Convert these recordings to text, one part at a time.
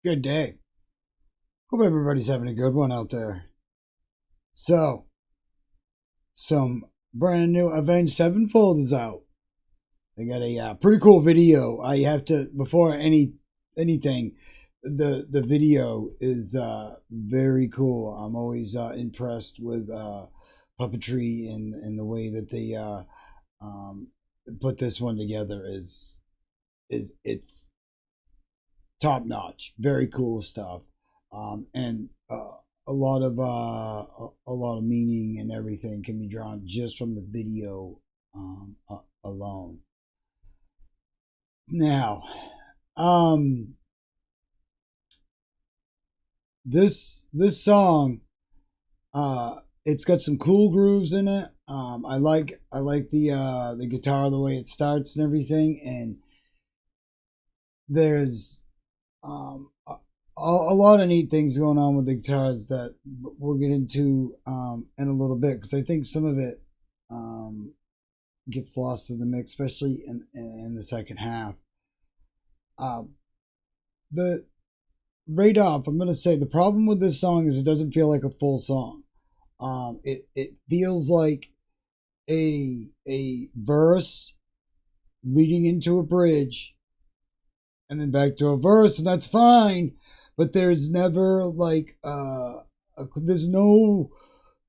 Good day. Hope everybody's having a good one out there. So, some brand new Avenged Sevenfold is out. They got a pretty cool video. I have to before anything, the video is very cool. I'm always impressed with puppetry and the way that they um, put this one together is it's top notch. Very cool stuff, and a lot of meaning and everything can be drawn just from the video alone. Now, um, this song, it's got some cool grooves in it. I like the guitar, the way it starts and everything, and there's a lot of neat things going on with the guitars that we'll get into in a little bit because I think some of it gets lost in the mix, especially in the second half. Um, the right off, I'm gonna say the problem with this song is it doesn't feel like a full song. It feels like a verse leading into a bridge and then back to a verse, and that's fine. But there's never like there's no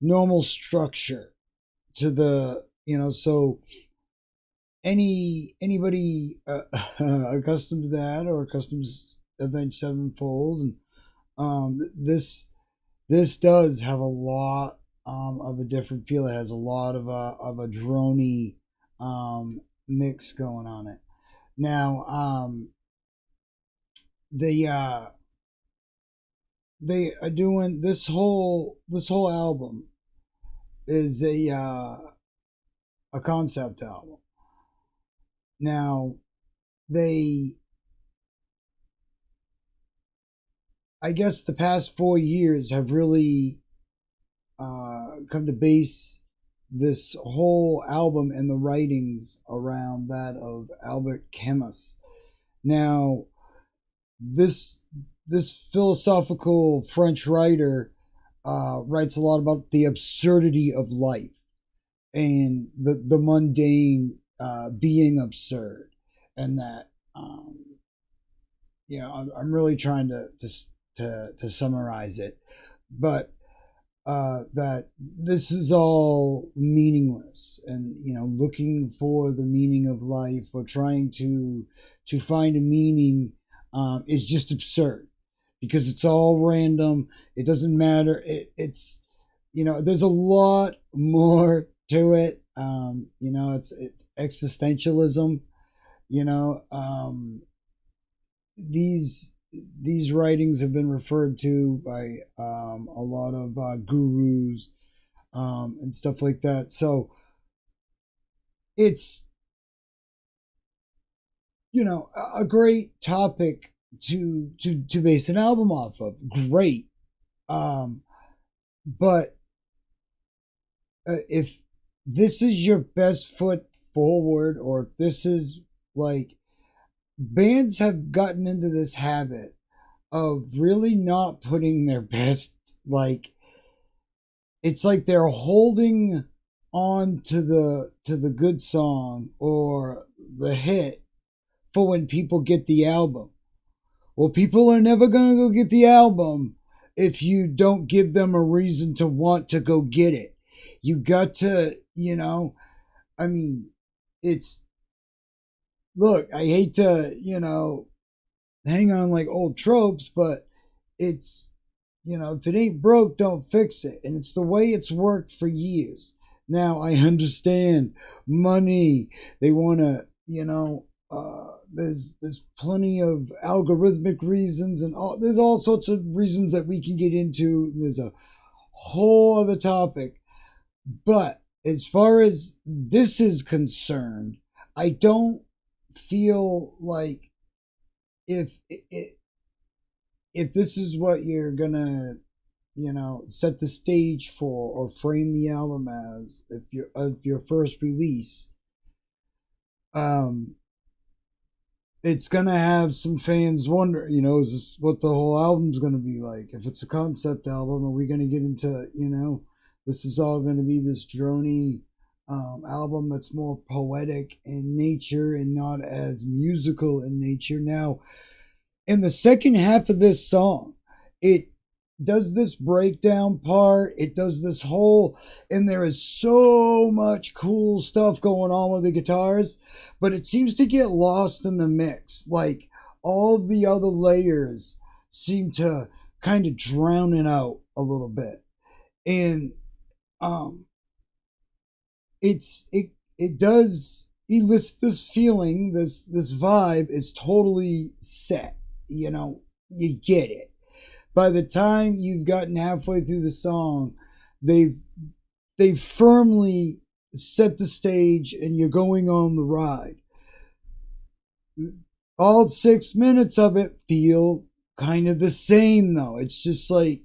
normal structure to the so anybody accustomed to that or accustomed to Avenged Sevenfold, and this does have a lot of a different feel. It has a lot of a drony mix going on it. Now, they uh, they are doing this whole album is a concept album. Now, they I guess the past 4 years have really come to base this whole album and the writings around that of Albert Camus. Now, this this philosophical French writer writes a lot about the absurdity of life and the mundane being absurd, and that I'm really trying to summarize it, but that this is all meaningless, and looking for the meaning of life or trying to find a meaning is just absurd because it's all random. It doesn't matter. There's a lot more to it. It's existentialism. You know, these writings have been referred to by a lot of gurus and stuff like that. So it's a great topic to base an album off of. Great, um, but if this is your best foot forward, or if this is like bands have gotten into this habit of really not putting their best, like it's like they're holding on to the good song or the hit for when people get the album. Well, people are never going to go get the album if you don't give them a reason to want to go get it. You got to, I mean, it's look, I hate to, hang on like old tropes, but it's, if it ain't broke, don't fix it. And it's the way it's worked for years. Now, I understand money. They want to, there's plenty of algorithmic reasons and there's all sorts of reasons that we can get into. There's a whole other topic. But as far as this is concerned, I don't feel like if if this is what you're gonna set the stage for or frame the album as, if your first release, um it's gonna have some fans wonder, is this what the whole album's gonna be like? If it's a concept album, are we gonna get into, this is all gonna be this drony album that's more poetic in nature and not as musical in nature? Now, in the second half of this song, it does this breakdown part, it does this whole, and there is so much cool stuff going on with the guitars, but it seems to get lost in the mix. Like all of the other layers seem to kind of drown it out a little bit. And um it does elicit this feeling, this vibe is totally set, you get it. By the time you've gotten halfway through the song, they've firmly set the stage and you're going on the ride. All 6 minutes of it feel kind of the same though. It's just like,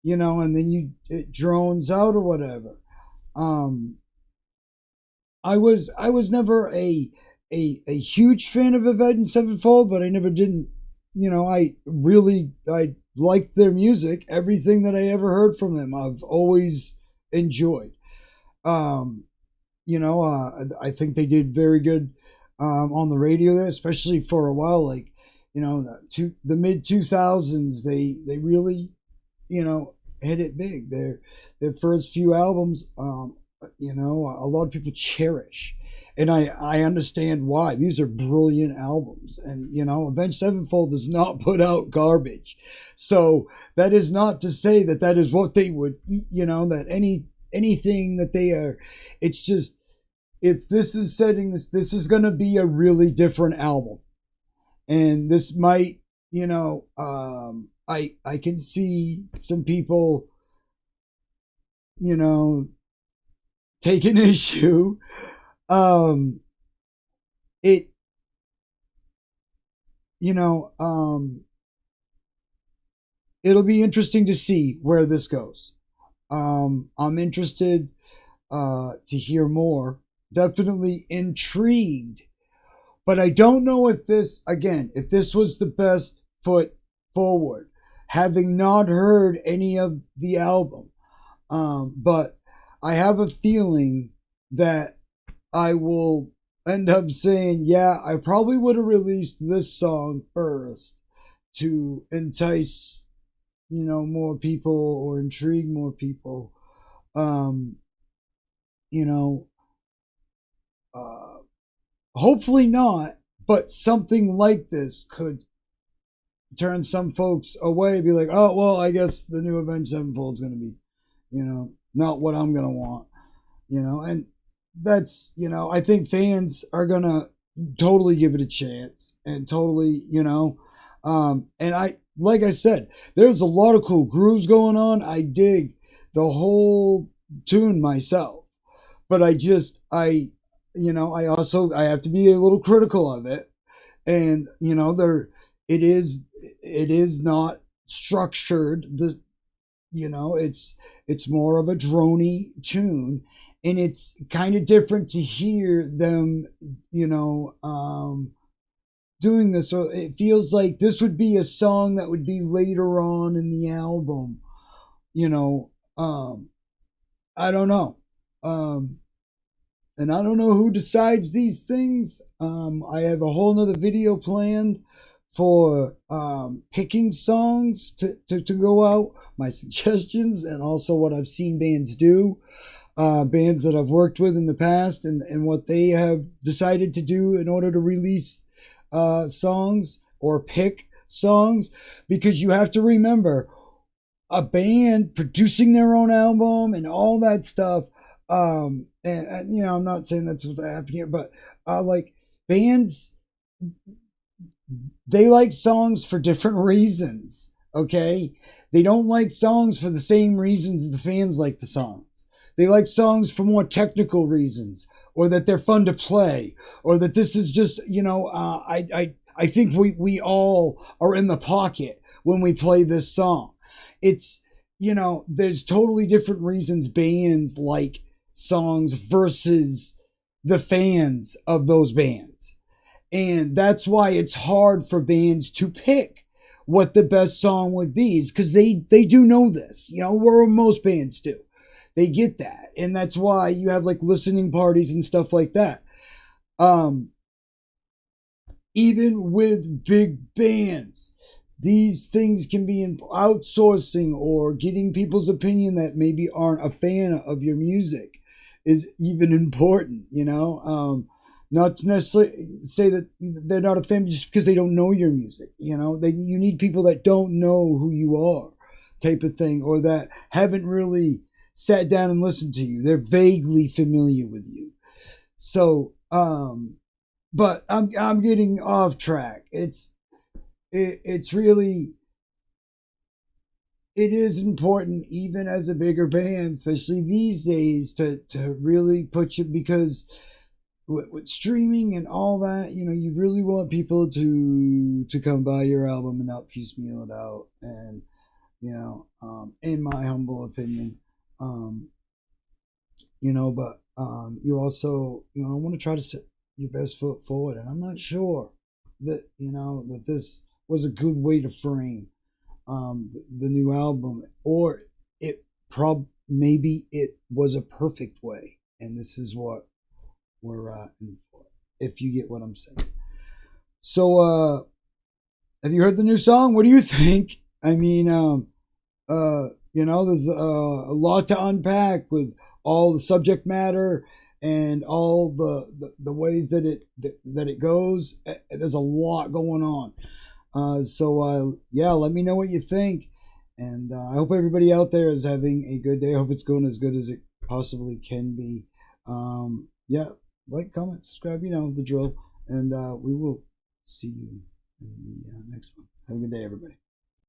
and then it drones out or whatever. I was never a huge fan of Avenged Sevenfold, but I never didn't. I liked their music. Everything that I ever heard from them, I've always enjoyed. I think they did very good on the radio there, especially for a while. Like, the mid 2000s, they really, hit it big. Their first few albums, a lot of people cherish. And I understand why. These are brilliant albums. And, Avenged Sevenfold does not put out garbage. So that is not to say that that is what they would, that anything that they are, it's just, if this is setting this is going to be a really different album. And this might, I can see some people, take an issue. It, it'll be interesting to see where this goes. I'm interested to hear more. Definitely intrigued, but I don't know if this was the best foot forward, having not heard any of the album. But I have a feeling that I will end up saying, yeah, I probably would have released this song first to entice, more people or intrigue more people. Hopefully not, but something like this could turn some folks away, be like, oh, well, I guess the new Avenged Sevenfold is going to be, not what I'm going to want, and that's, I think fans are going to totally give it a chance and totally, and like I said, there's a lot of cool grooves going on. I dig the whole tune myself, but I have to be a little critical of it. And, it is not structured. It's more of a drony tune, and it's kind of different to hear them, doing this. So it feels like this would be a song that would be later on in the album, I don't know. And I don't know who decides these things. I have a whole nother video planned for picking songs to go out, my suggestions, and also what I've seen bands do, bands that I've worked with in the past, and what they have decided to do in order to release songs or pick songs. Because you have to remember, a band producing their own album and all that stuff, and I'm not saying that's what happened here, but like bands, they like songs for different reasons. Okay, they don't like songs for the same reasons the fans like the songs. They like songs for more technical reasons, or that they're fun to play, or that this is just, I think we all are in the pocket when we play this song. It's, there's totally different reasons bands like songs versus the fans of those bands. And that's why it's hard for bands to pick what the best song would be, is because they do know this, where most bands do. They get that. And that's why you have like listening parties and stuff like that. Even with big bands, these things can be in outsourcing or getting people's opinion that maybe aren't a fan of your music is even important, not to necessarily say that they're not a fan just because they don't know your music. You need people that don't know who you are, type of thing, or that haven't really sat down and listened to you. They're vaguely familiar with you. So, but I'm getting off track. It's really, it is important, even as a bigger band, especially these days, to really put you, because with streaming and all that, you really want people to come buy your album and not piecemeal it out. And in my humble opinion, but you also, want to try to set your best foot forward. And I'm not sure that that this was a good way to frame the new album, or maybe it was a perfect way, and this is what we're in for, if you get what I'm saying. So have you heard the new song? What do you think? I mean, there's a lot to unpack with all the subject matter and all the ways that it goes. There's a lot going on. So let me know what you think, and I hope everybody out there is having a good day. I hope it's going as good as it possibly can be. Like, comment, subscribe, the drill, and we will see you in the next one. Have a good day, everybody.